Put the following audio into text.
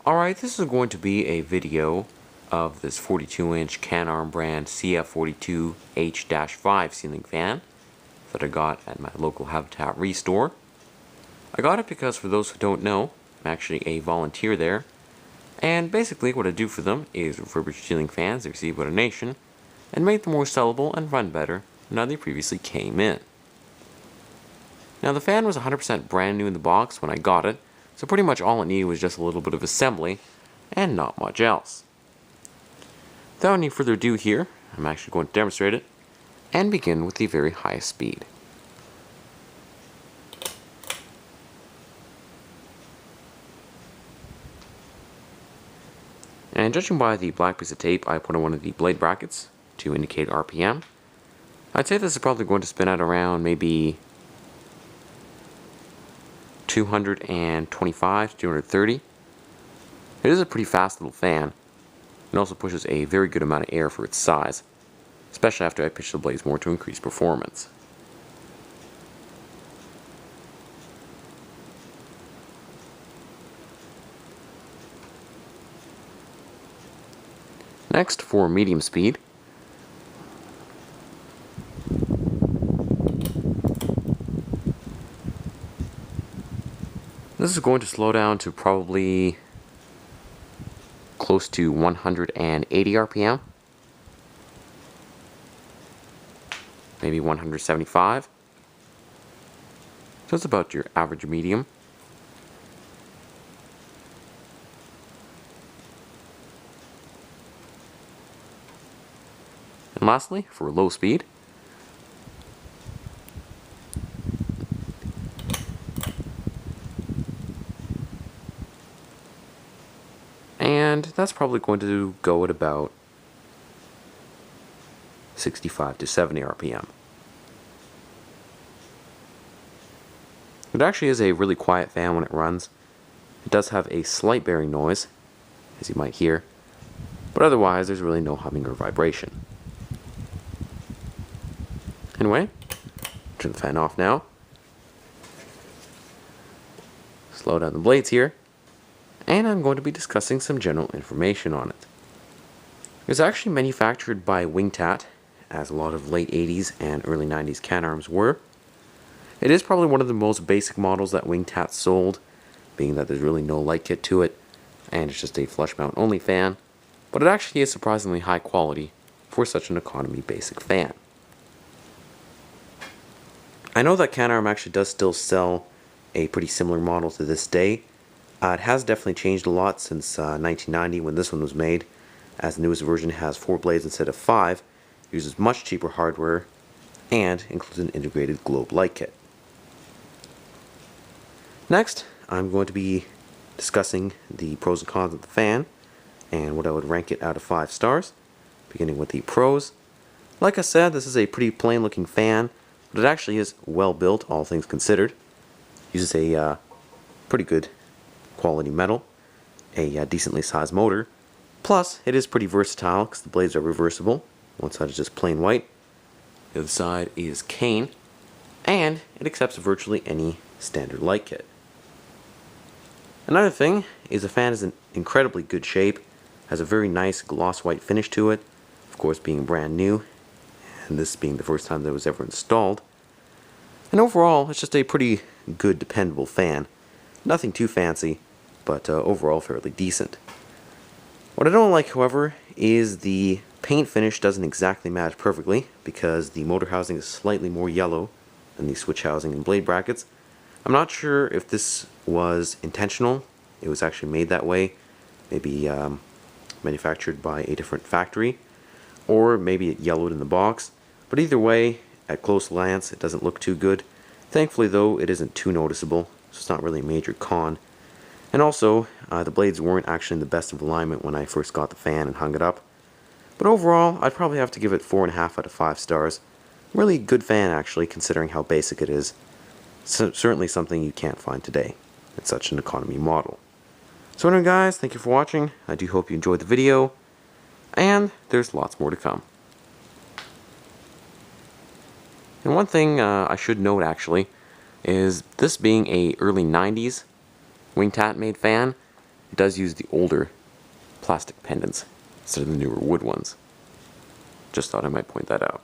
Alright, this is going to be a video of this 42-inch Canarm brand CF42H-5 ceiling fan that I got at my local Habitat Restore. I got it because, for those who don't know, I'm actually a volunteer there, and basically what I do for them is refurbish ceiling fans they receive a donation and make them more sellable and run better than how they previously came in. Now, the fan was 100% brand new in the box when I got it, so pretty much all it needed was just a little bit of assembly and not much else. Without any further ado here, I'm actually going to demonstrate it and begin with the very highest speed. And judging by the black piece of tape I put on one of the blade brackets to indicate RPM, I'd say this is probably going to spin at around maybe 225 to 230. It is a pretty fast little fan. It also pushes a very good amount of air for its size, especially after I pitch the blades more to increase performance. Next, for medium speed, this is going to slow down to probably close to 180 RPM, maybe 175. So it's about your average medium. And lastly, for low speed, and that's probably going to go at about 65 to 70 RPM. It actually is a really quiet fan when it runs. It does have a slight bearing noise, as you might hear, but otherwise there's really no humming or vibration. Anyway, turn the fan off now. Slow down the blades here, and I'm going to be discussing some general information on it. It was actually manufactured by TAT, as a lot of late 80s and early 90s Canarms were. It is probably one of the most basic models that TAT sold, being that there's really no light kit to it, and it's just a flush mount only fan, but it actually is surprisingly high quality for such an economy basic fan. I know that Canarm actually does still sell a pretty similar model to this day. It has definitely changed a lot since 1990 when this one was made, as the newest version has 4 blades instead of 5, uses much cheaper hardware, and includes an integrated globe light kit. Next, I'm going to be discussing the pros and cons of the fan, and what I would rank it out of 5 stars, beginning with the pros. Like I said, this is a pretty plain looking fan, but it actually is well built, all things considered. Uses a pretty good quality metal, a decently sized motor, plus it is pretty versatile because the blades are reversible. One side is just plain white, the other side is cane, and it accepts virtually any standard light kit. Another thing is the fan is in incredibly good shape, has a very nice gloss white finish to it, of course being brand new, and this being the first time that it was ever installed. And overall, it's just a pretty good, dependable fan. Nothing too fancy, but overall fairly decent. What I don't like, however, is the paint finish doesn't exactly match perfectly, because the motor housing is slightly more yellow than the switch housing and blade brackets. I'm not sure if this was intentional. It was actually made that way, maybe manufactured by a different factory, or maybe it yellowed in the box. But either way, at close glance, it doesn't look too good. Thankfully, though, it isn't too noticeable, so it's not really a major con. And also, the blades weren't actually in the best of alignment when I first got the fan and hung it up. But overall, I'd probably have to give it 4.5 out of 5 stars. Really good fan, actually, considering how basic it is. Certainly something you can't find today. It's such an economy model. So anyway, guys, thank you for watching. I do hope you enjoyed the video, and there's lots more to come. And one thing I should note, actually, is this being a early 90s TAT-made fan, it does use the older plastic pendants instead of the newer wood ones. Just thought I might point that out.